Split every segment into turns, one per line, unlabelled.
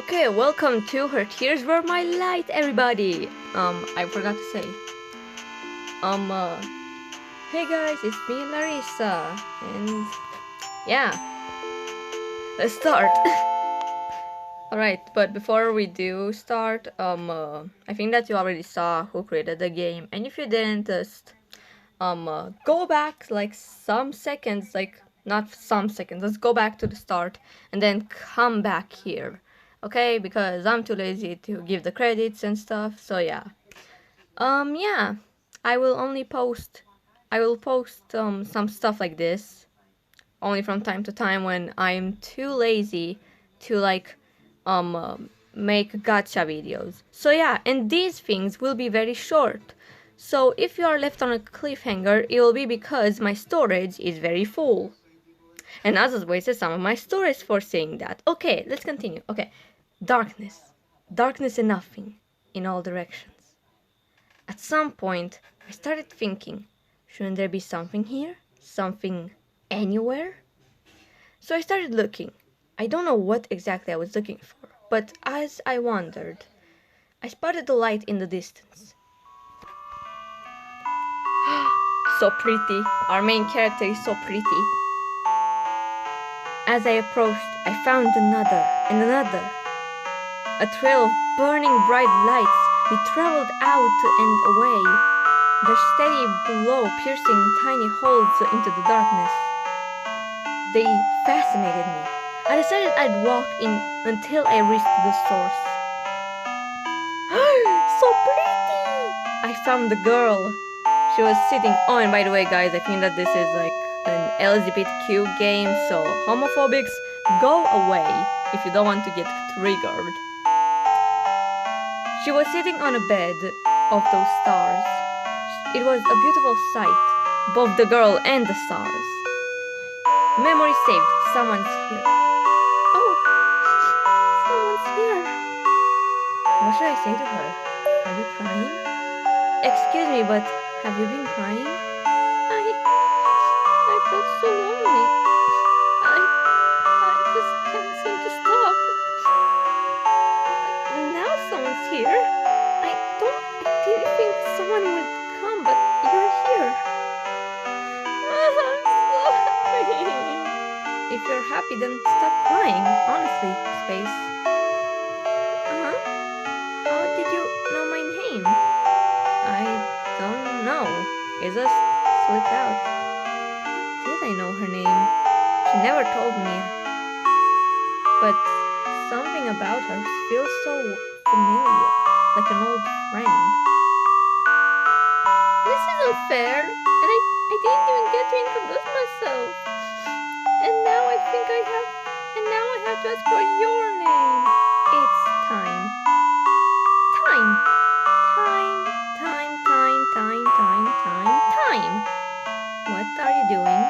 Okay, welcome to her Tears Were My Light, everybody. I forgot to say. Hey guys, it's me, Larisa, and yeah, let's start. Alright, but before we do start, I think that you already saw who created the game, and if you didn't, just, go back like some seconds, like, not some seconds, let's go back to the start, and then come back here. Okay, because I'm too lazy to give the credits and stuff, so yeah. Yeah, I will post some stuff like this only from time to time when I'm too lazy to like make gacha videos. So yeah, and these things will be very short. So if you are left on a cliffhanger, it will be because my storage is very full. And as I wasted some of my storage for saying that. Okay, let's continue. Okay, darkness. Darkness and nothing in all directions. At some point, I started thinking, shouldn't there be something here? Something anywhere? So I started looking. I don't know what exactly I was looking for, but as I wandered, I spotted a light in the distance. So pretty. Our main character is so pretty. As I approached, I found another and another. A trail of burning bright lights. We traveled out and away, their steady glow piercing tiny holes into the darkness. They fascinated me. I decided I'd walk in until I reached the source. So pretty! I found the girl. She was sitting. Oh, and by the way, guys, I think that this is like an LGBTQ game, so homophobics, go away if you don't want to get triggered. She was sitting on a bed of those stars. It was a beautiful sight, both the girl and the stars. Memory saved. Someone's here. Oh, someone's here. What should I say to her? Are you crying? Excuse me, but have you been crying? I felt so lonely. I just can't seem to stop. Now someone's here. I didn't think someone would come, but you're here. I'm sorry. If you're happy, then stop crying. Honestly, Space. How did you know my name? I don't know. It just slipped out. Did I know her name? She never told me. But something about her feels so familiar, like an old friend. This isn't fair, and I didn't even get to introduce myself. And now I have to ask for your name. It's time. Time. What are you doing?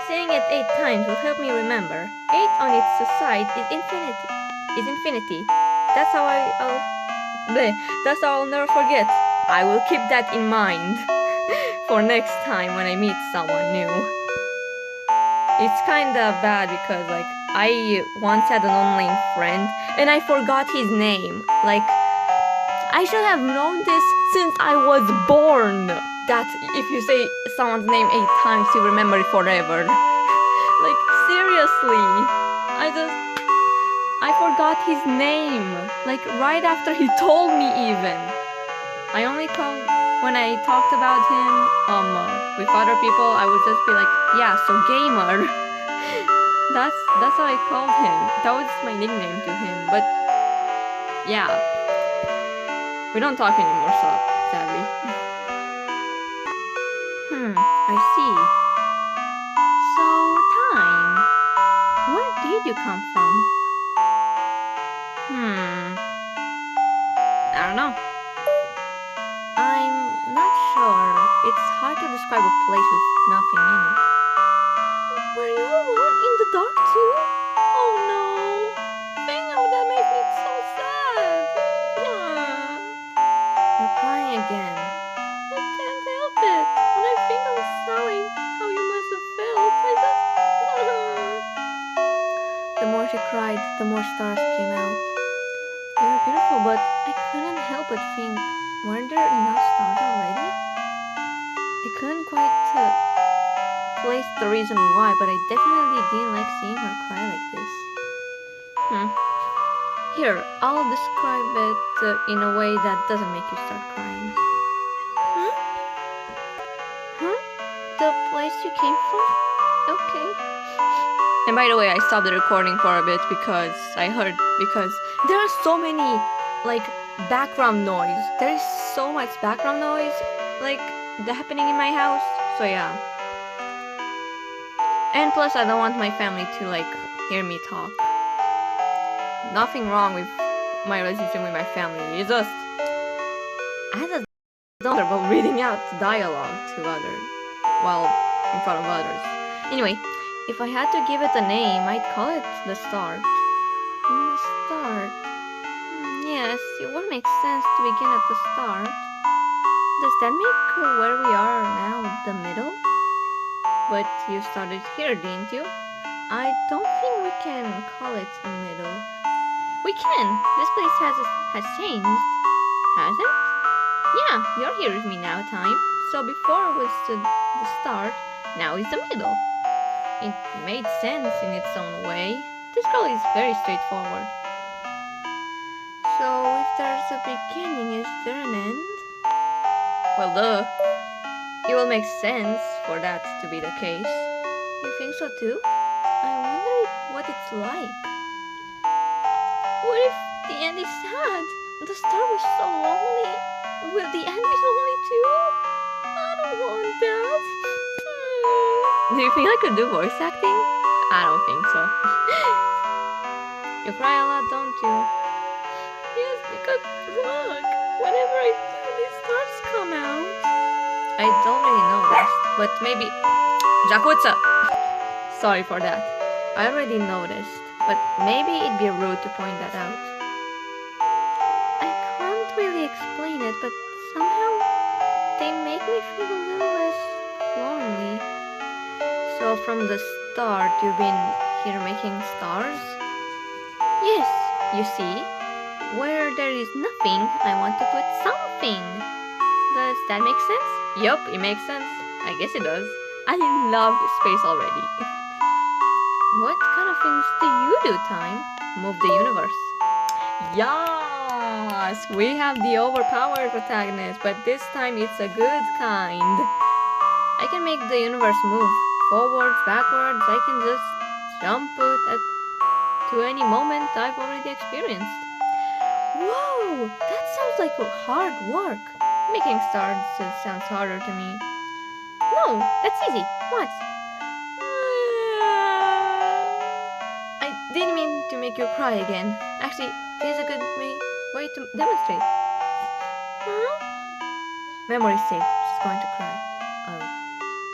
Saying it 8 times will help me remember. 8 on its side is infinity. That's how I'll never forget. I will keep that in mind for next time when I meet someone new. It's kinda bad because like I once had an online friend and I forgot his name. Like I should have known this since I was born. That if you say someone's name 8 times, you remember it forever. Like, seriously. I forgot his name. Like, right after he told me even. I only called, when I talked about him, with other people, I would just be like, yeah, so gamer. That's how I called him. That was my nickname to him, but, yeah. We don't talk anymore, so sadly. I see. So, time. Where did you come from? I don't know. I'm not sure. It's hard to describe a place with nothing in it. Were you alone in the dark too? Oh no. That makes me so sad. You're crying again. I can't help it. When I think I'm sorry how you must have felt, I just... The more she cried, the more stars came out. they were beautiful, but I couldn't help but think, weren't there enough stars already? I couldn't quite place the reason why, but I definitely didn't like seeing her cry like this. Here, I'll describe it in a way that doesn't make you start crying. The place you came from? Okay. And by the way, I stopped the recording for a bit because there are so many, like, background noise. There is so much background noise, like, happening in my house. So yeah. And plus, I don't want my family to, like, hear me talk. Nothing wrong with my relationship with my family. It's just, I just don't care about reading out dialogue to others, well, in front of others. Anyway, if I had to give it a name, I'd call it The Start. The Start. Yes, it would make sense to begin at the start. Does that make where we are now the middle? But you started here, didn't you? I don't think we can call it a middle. We can. This place has changed. Has it? Yeah, you're here with me now, Time. So before was the start, now is the middle. It made sense in its own way. This girl is very straightforward. So if there's a beginning, is there an end? Well, duh. It will make sense for that to be the case. You think so too? I wonder what it's like. What if the end is sad? The start was so lonely. Will the end be lonely too? I don't want that. Do you think I could do voice acting? I don't think so. You cry a lot, don't you? Yes, because look, whenever I do, these stars come out. I don't really notice, but maybe... Jakutsa! Sorry for that. I already noticed, but maybe it'd be rude to point that out. I can't really explain it, but somehow they make me feel a little less lonely. So from the start, you've been here making stars? Yes, you see, where there is nothing, I want to put something. Does that make sense? Yup, it makes sense. I guess it does. I love space already. What kind of things do you do, Time? Move the universe. Yes, we have the overpowered protagonist, but this time it's a good kind. I can make the universe move forwards, backwards. I can just jump it to any moment I've already experienced. Whoa, that sounds like hard work. Making stars sounds harder to me. No, that's easy. Watch. I didn't mean to make you cry again. Actually, this is a good way to demonstrate. Memory saved. She's going to cry.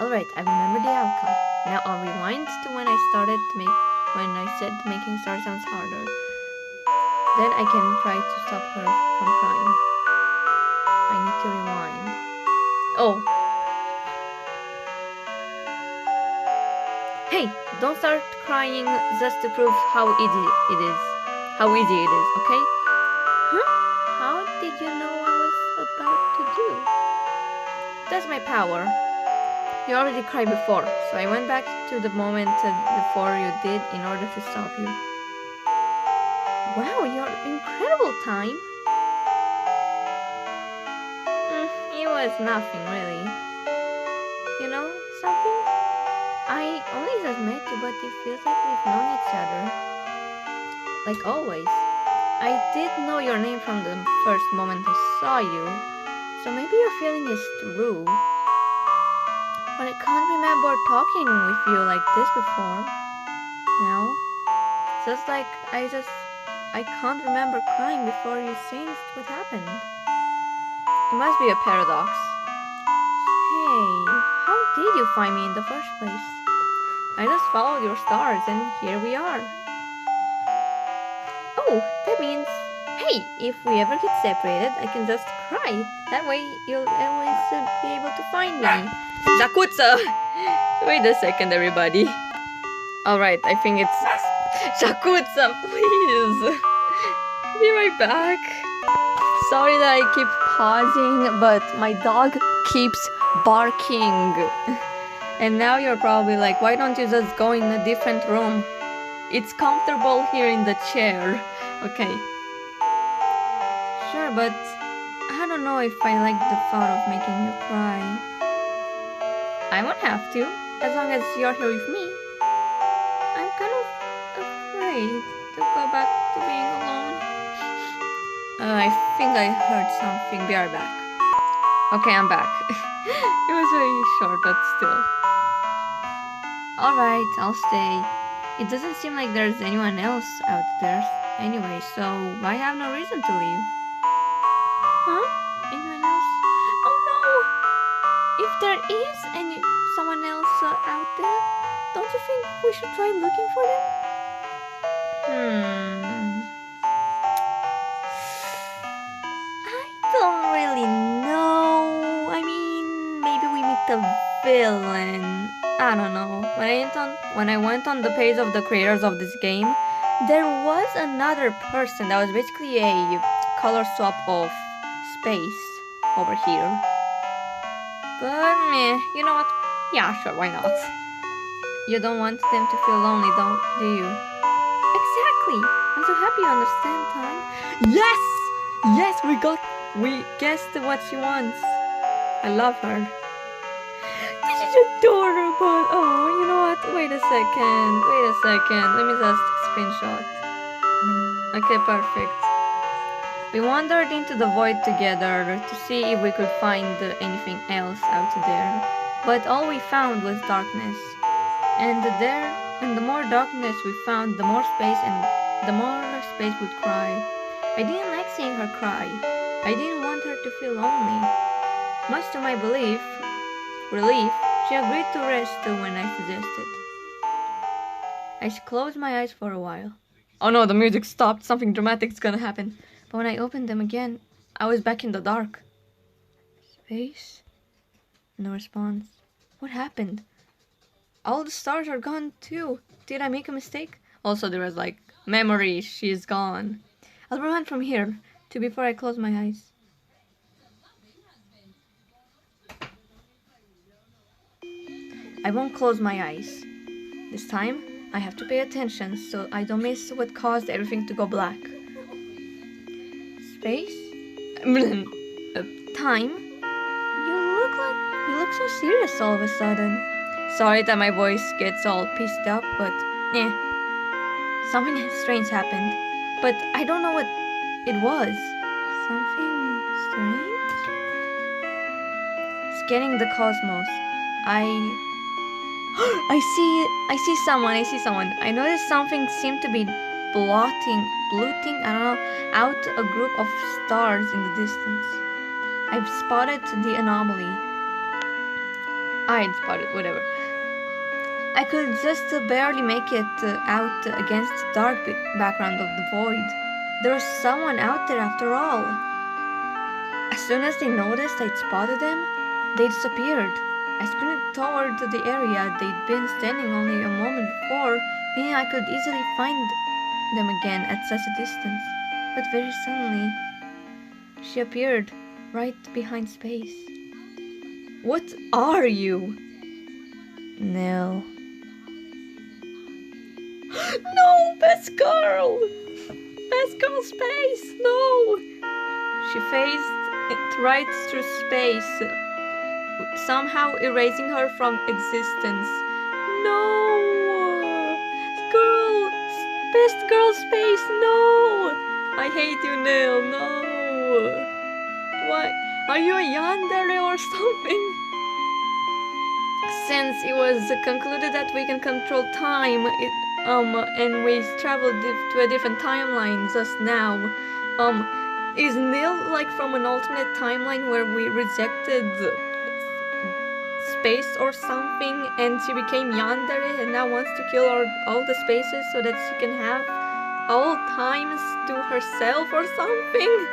Alright, I remember the outcome. Now I'll rewind to when I said making stars sounds harder. Then I can try to stop her from crying. I need to rewind. Oh. Hey, don't start crying just to prove how easy it is. Okay? Huh? How did you know what I was about to do? That's my power. You already cried before, so I went back to the moment before you did in order to stop you. Wow, you're incredible, Time. It was nothing, really. You know something? I only just met you, but it feels like we've known each other. Like always. I did know your name from the first moment I saw you, so maybe your feeling is true. But I can't remember talking with you like this before. No? Just like I can't remember crying before you changed what happened. It must be a paradox. Hey, how did you find me in the first place? I just followed your stars and here we are. Oh, that means, hey, if we ever get separated, I can just cry. That way you'll always be able to find me. Jakutsa! Wait a second, everybody. Alright, I think it's... Jakutsa, please! Be right back. Sorry that I keep pausing, but my dog keeps barking. And now you're probably like, why don't you just go in a different room? It's comfortable here in the chair. Okay. Sure, but I don't know if I like the thought of making you cry. I won't have to, as long as you're here with me. I'm kind of afraid to go back to being alone. I think I heard something. Be right back. Okay, I'm back. It was very short, but still. Alright, I'll stay. It doesn't seem like there's anyone else out there anyway, so I have no reason to leave. Huh? Anyone else? Oh no! If there is someone else out there, don't you think we should try looking for them? I don't really know. I mean, maybe we meet the villain. I don't know. When I went on the page of the creators of this game, there was another person that was basically a color swap of space over here. But meh, you know what? Yeah, sure, why not? You don't want them to feel lonely, do you? Exactly! I'm so happy you understand time. Yes! Yes, we guessed what she wants. I love her. This is adorable. Oh, you know what? Wait a second. Let me just screenshot. Okay, perfect. We wandered into the void together to see if we could find anything else out there. But all we found was darkness. And the more darkness we found, the more space would cry. I didn't like seeing her cry. I didn't want her to feel lonely. Much to my relief, she agreed to rest when I suggested. I closed my eyes for a while. Oh no, the music stopped. Something dramatic is gonna happen. But when I opened them again, I was back in the dark. Space? No response. What happened? All the stars are gone too. Did I make a mistake? Also, there was like, memory, she's gone. I'll run from here before I close my eyes. I won't close my eyes. This time, I have to pay attention so I don't miss what caused everything to go black. Space? Time? You look so serious all of a sudden. Sorry that my voice gets all pissed up, but something strange happened. But I don't know what it was. Something strange? Scanning the cosmos. I see someone. I noticed something seemed to be blotting, I don't know, out a group of stars in the distance. I've spotted the anomaly. I'd spotted, whatever. I could just barely make it out against the dark background of the void. There was someone out there after all. As soon as they noticed I'd spotted them, they disappeared. I sprinted toward the area they'd been standing only a moment before, thinking I could easily find them again at such a distance. But very suddenly, she appeared right behind Space. What are you? No. No, best girl! Best girl Space, no! She phased right through Space, somehow erasing her from existence. No! Best girl Space, no! I hate you, Neil, no! Why? Are you a yandere or something? Since it was concluded that we can control time, and we traveled to a different timeline just now, is Neil like from an alternate timeline where we rejected Space or something and she became yandere and now wants to kill all the spaces so that she can have all times to herself or something?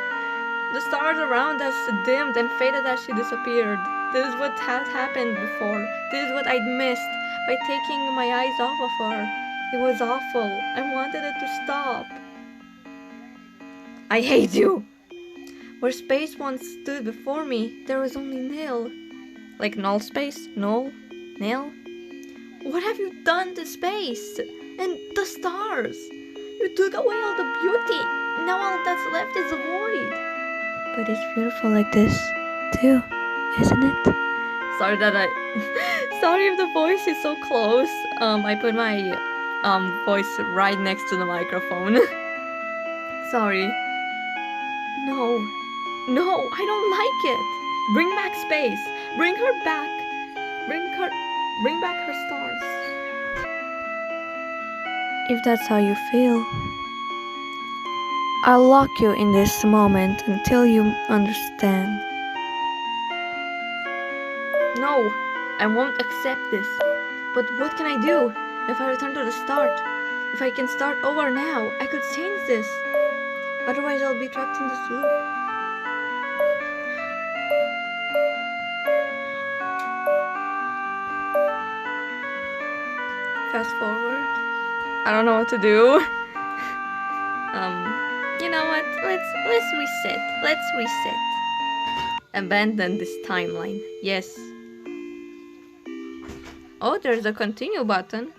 The stars around us dimmed and faded as she disappeared. This is what had happened before. This is what I'd missed by taking my eyes off of her. It was awful. I wanted it to stop. I hate you! Where space once stood before me, there was only nil. Like null space? Null? Nil? What have you done to space? And the stars? You took away all the beauty. Now all that's left is a void. But it's beautiful like this, too, isn't it? Sorry that Sorry if the voice is so close. I put my voice right next to the microphone. Sorry. No. No, I don't like it. Bring back space. Bring her back. Bring back her stars. If that's how you feel, I'll lock you in this moment until you understand. No, I won't accept this. But what can I do? If I return to the start, if I can start over now, I could change this. Otherwise, I'll be trapped in this loop. Fast forward. I don't know what to do. You know what? Let's reset. Let's reset. Abandon this timeline. Yes. Oh, there's a continue button.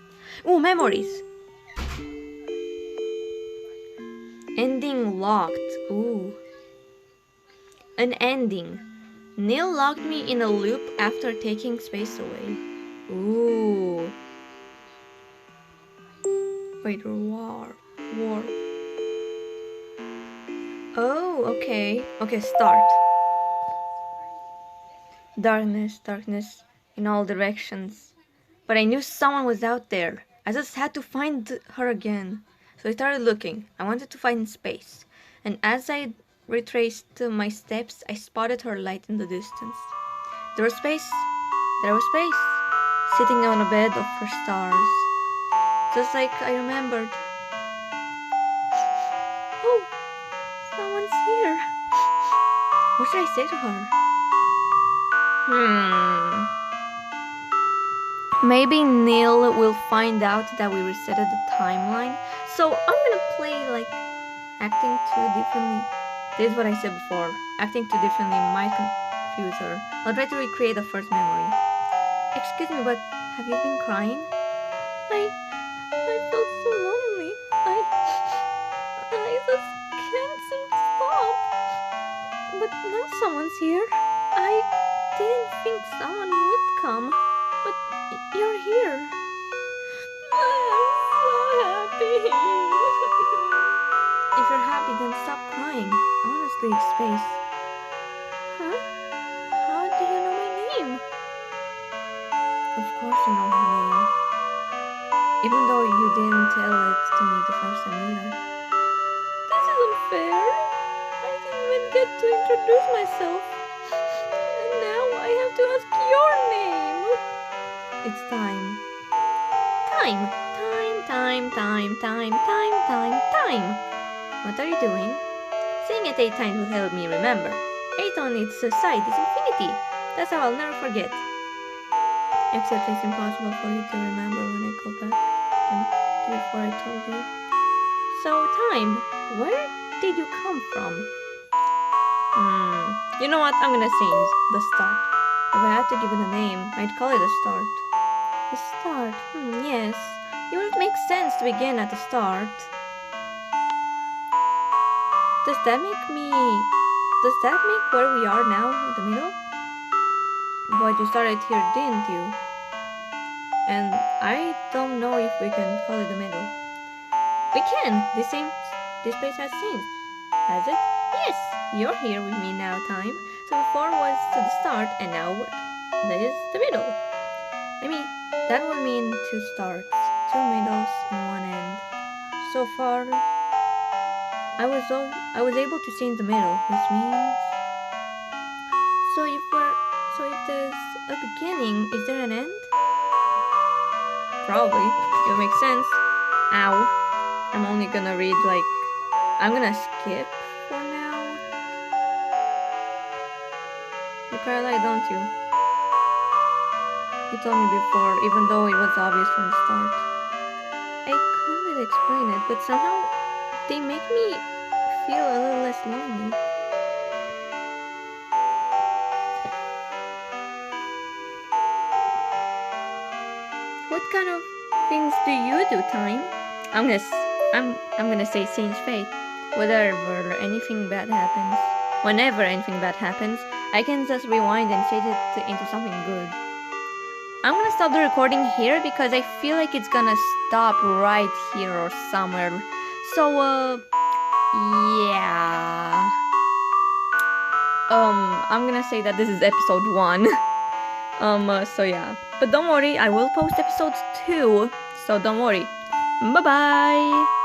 Oh, memories. Ending locked. Ooh. An ending. Neil locked me in a loop after taking space away. Ooh. Wait, war. Oh, okay. Okay, start. Darkness in all directions. But I knew someone was out there. I just had to find her again. So I started looking. I wanted to find space. And as I retraced my steps, I spotted her light in the distance. There was space. Sitting on a bed of her stars. Just like I remembered. Oh, someone's here. What should I say to her? Maybe Neil will find out that we resetted the timeline. So I'm gonna play like acting too differently. This is what I said before. Acting too differently might confuse her. I'll try to recreate the first memory. Excuse me, but have you been crying? I felt so lonely. I just can't seem to stop. But now someone's here. I didn't think someone would come, but you're here. I'm so happy. If you're happy, then stop crying. Honestly, space. Huh? How do you know my name? Of course you know her name. Even though you didn't tell it to me the first time either. This is unfair. I didn't even get to introduce myself. And now I have to ask your name. It's time. Time. What are you doing? Saying it 8 times will help me remember. 8 on its side is infinity. That's how I'll never forget. Except it's impossible for you to remember when I go back than before I told you. So, time, where did you come from? You know what? I'm gonna change the start. If I had to give it a name, I'd call it the start. The start? Yes. It would make sense to begin at the start. Does that make where we are now the middle? But you started here, didn't you? And I don't know if we can call it the middle. We can! This place has changed. Has it? Yes! You're here with me now, time. So before was to the start, and now that is the middle. I mean, that would mean 2 starts, 2 middles, and 1 end. So far, I was able to change the middle, which means... So if there's a beginning, is there an end? Probably. It would make sense. Ow. I'm only gonna read like... I'm gonna skip for now. You cry like, don't you? You told me before, even though it was obvious from the start. I can't really explain it, but somehow they make me feel a little less lonely. What kind of things do you do, Time? I'm gonna say change fate. Whenever anything bad happens, I can just rewind and change it into something good. I'm gonna stop the recording here because I feel like it's gonna stop right here or somewhere. So yeah. I'm gonna say that this is episode 1. So yeah. But don't worry, I will post episodes 2. So don't worry. Bye bye.